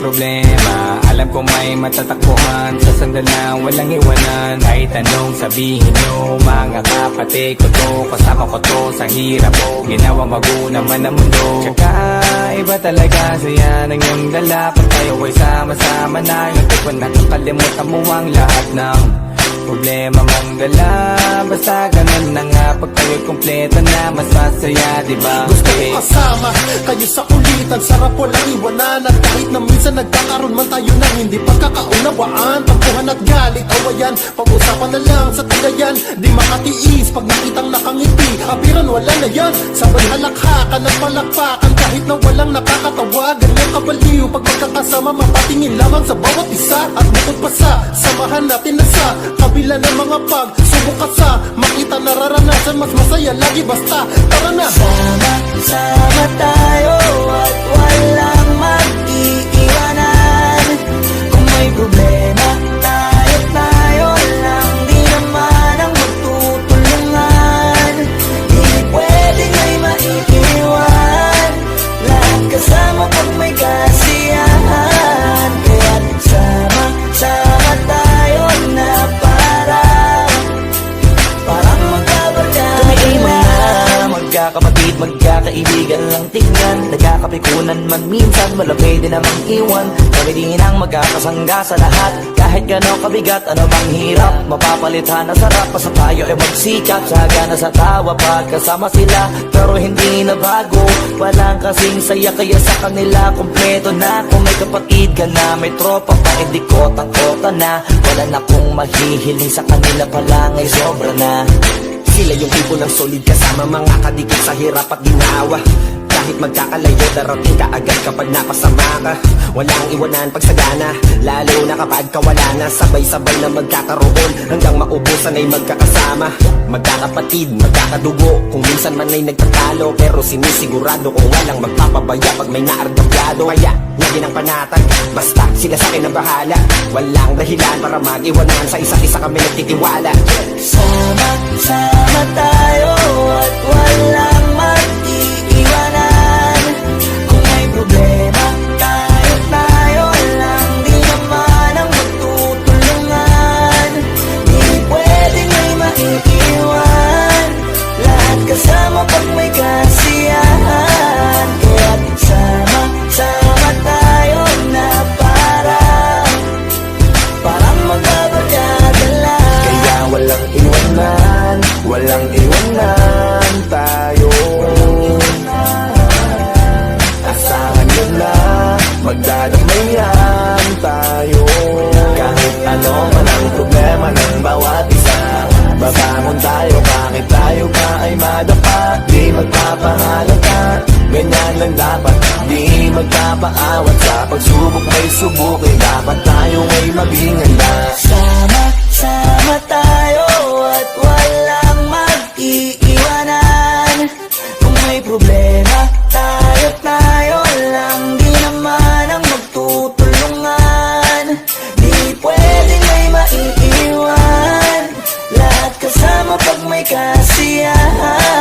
problema, alam ko may matatakbuhan. Sa sandal na walang iwanan, kahit anong sabihin nyo. Mga kapatid ko to, kasama ko to sa hirap ko, ginawa magulang man ang mundo. Tsaka iba talaga saya ng iyong dala, pag tayo ay sama-sama na. Yung tipo nakakalimutan mo ang lahat ng problema mong dala. Basta ganun na nga, pag kayo'y kumpleto na, mas masaya, diba? Gusto ko kasama kayo sa kulitan, sarap walang iwanan. At kahit na minsan nagkakaroon man tayo ng hindi pagkakaunawaan, tampuhan at galit, awayan, pag-usapan na lang sa tagayan. Di makatiis pag nakitang nakangiti, apiran wala na yan. Sabay halakhakan at palakpakan, kahit na walang nakakatawa. Ganyan kabaliw pag magkakasama, mapatingin lamang sa bawat isa. At bukod pa sa samahan natin na sa kabila ng mga pagsubok ka sa makita nararanasan, mas masaya lagi basta tara na. Sama tayo at walang mag-iiwanan. Kung may problema, tayo lang, di naman ang magtutulungan. Di pwedeng may maiiwan, lahat kasama pag may kasiyahan. Kaya't sama tayo na parang magkabarkada. Magkakapatid, magkakaibigan lang tingnan, nagkakapikunan man minsan, wala pwede namang iwan. Kami din ang magkakasangga sa lahat, kahit gano'ng kabigat, ano bang hirap, mapapalitan na sarap. Basta tayo ay magsikap, sagana sa tawa pagkasama sila, pero hindi na bago. Walang kasing saya, kaya sa kanila kumpleto na. Kung may kapatid ka na, may tropa pa, hindi kotang-kota na. Wala na kong mahihiling sa kanila pa lang ay sobra na. Sila yung tipo ng solid kasama, mga kadikit sa hirap at ginawa. Kahit magkakalayo, darating ka agad kapag napasama ka. Walang iwanan pag sagana, lalo na kapag kawala na. Sabay-sabay na magkakaroon, hanggang maubusan ay magkakasama. Magkakapatid, magkakadugo, kung minsan man ay nagtatalo, pero sinisigurado kung walang magpapabaya pag may naargabyado. Kaya, lagi ng panatag, basta sila sa akin ang bahala. Walang dahilan para mag-iwanan, sa isa't isa kami nagtitiwala. Sama tayo at walang mag-iiwanan. Kung may problema, tayo lang, di naman ang magtutulungan. Di pwedeng may maiiwan, lahat kasama pag may kasiyahan. Kaya't sama tayo na parang magkabarkada lang. Kaya walang iwanan tayo. Asahan nyo na, magdadamayan tayo. Kahit ano man ang problema ng bawat isa, babangon tayo kahit tayo pa ay madapa. Di magpapahalata, ganyan lang dapat. Di magpapaawat, sa pagsubok may subukin, dapat tayo ay maging handa. Sama tayo at walang mag-iiwanan. Kung may problema, tayo lang, di naman ang magtutulungan. Di pwedeng may maiiwan, lahat kasama pag may kasiyahan.